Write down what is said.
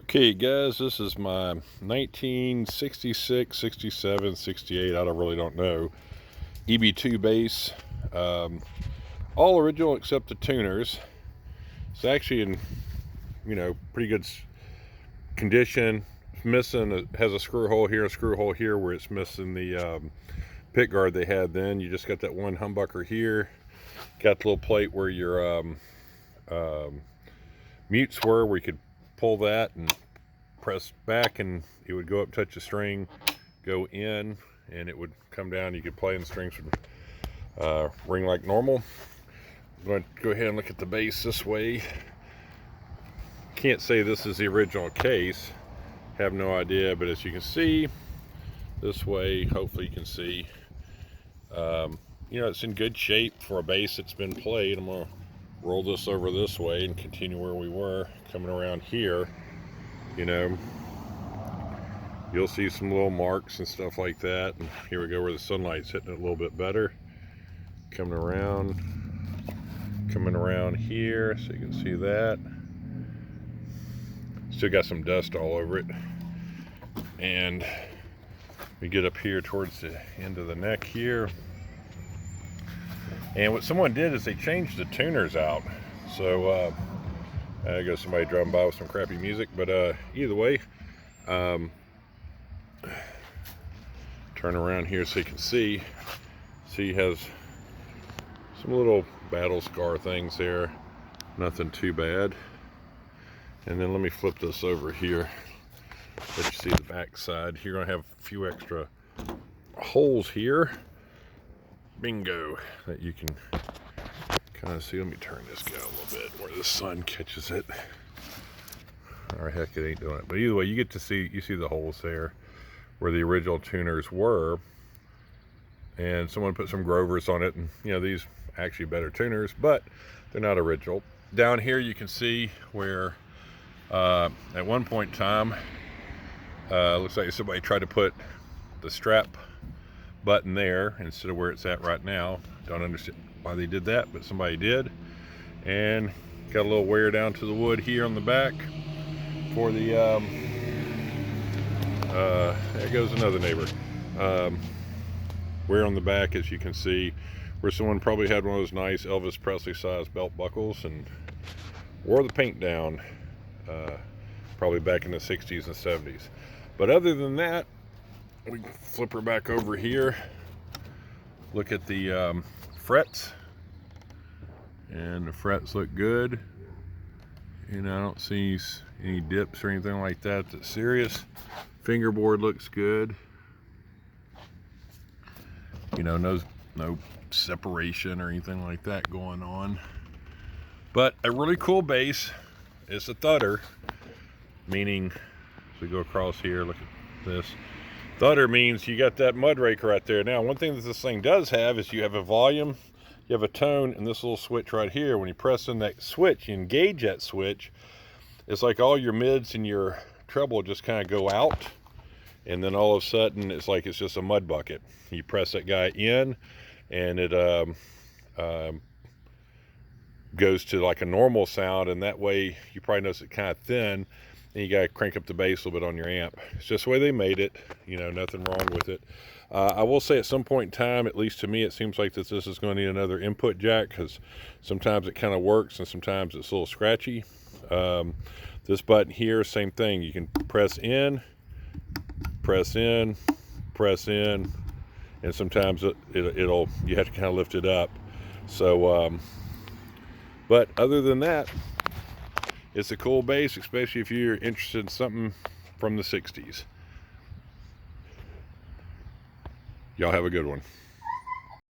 Okay guys, this is my 1966, 67, 68, I really don't know, EB2 bass. All original except the tuners. It's actually in, pretty good condition. It's missing, it has a screw hole here, a screw hole here where it's missing the pick guard they had then. You just got that one humbucker here. Got the little plate where your mutes were, where you could pull that and press back and it would go up, touch the string, go in, and it would come down. You could play and the strings would ring like normal. I'm going to go ahead and look at the bass this way. Can't say this is the original case, have no idea, but as you can see this way, hopefully you can see, it's in good shape for a bass that's been played. I'm going to roll this over this way and continue where we were, coming around here. You'll see some little marks and stuff like that, and here we go where the sunlight's hitting it a little bit better. Coming around here, so you can see that. Still got some dust all over it. And we get up here towards the end of the neck here, and what someone did is they changed the tuners out. So I got somebody driving by with some crappy music, but either way, turn around here so you can see. See, has some little battle scar things there, nothing too bad. And then let me flip this over here, let you see the back side. You're gonna have a few extra holes here, bingo, that you can kind of see. Let me turn this guy a little bit where the sun catches it. Or heck, it ain't doing it. But either way, you see the holes there where the original tuners were, and someone put some Grovers on it, and these actually better tuners, but they're not original. Down here you can see where at one point in time, looks like somebody tried to put the strap button there instead of where it's at right now. Don't understand why they did that, but somebody did. And got a little wear down to the wood here on the back for the there goes another neighbor. Wear on the back, as you can see, where someone probably had one of those nice Elvis Presley size belt buckles and wore the paint down, probably back in the 60s and 70s. But other than that, we can flip her back over here, look at the frets, and the frets look good. I don't see any dips or anything like that that's serious. Fingerboard looks good. No separation or anything like that going on. But a really cool bass. It's a thudder, meaning, as we go across here, look at this. Thudder means you got that mud rake right there. Now, one thing that this thing does have is you have a volume, you have a tone, and this little switch right here. When you press in that switch, you engage that switch, it's like all your mids and your treble just kind of go out, and then all of a sudden it's like it's just a mud bucket. You press that guy in, and it goes to like a normal sound, and that way you probably notice it kind of thin, and you got to crank up the bass a little bit on your amp. It's just the way they made it, nothing wrong with it. I will say at some point in time, at least to me, it seems like this is going to need another input jack, because sometimes it kind of works and sometimes it's a little scratchy. This button here, same thing. You can press in, press in, press in, and sometimes it'll you have to kind of lift it up. So but other than that, it's a cool bass, especially if you're interested in something from the 60s. Y'all have a good one.